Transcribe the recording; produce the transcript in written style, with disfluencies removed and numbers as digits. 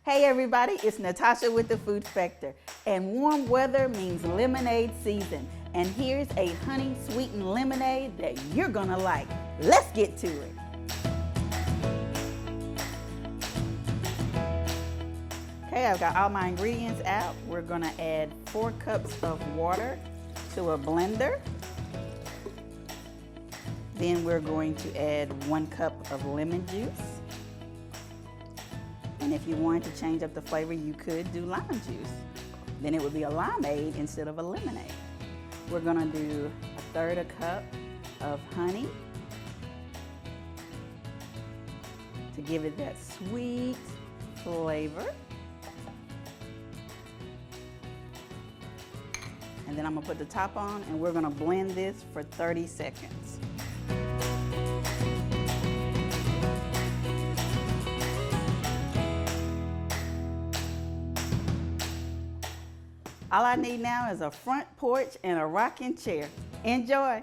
Hey everybody, it's Natasha with the Food Spectre, and warm weather means lemonade season. And here's a honey-sweetened lemonade that you're gonna like. Let's get to it. Okay, I've got all my ingredients out. We're gonna add 4 cups of water to a blender. Then we're going to add 1 cup of lemon juice. And if you wanted to change up the flavor, you could do lime juice. Then it would be a limeade instead of a lemonade. We're gonna do 1/3 cup of honey to give it that sweet flavor. And then I'm gonna put the top on and we're gonna blend this for 30 seconds. All I need now is a front porch and a rocking chair. Enjoy.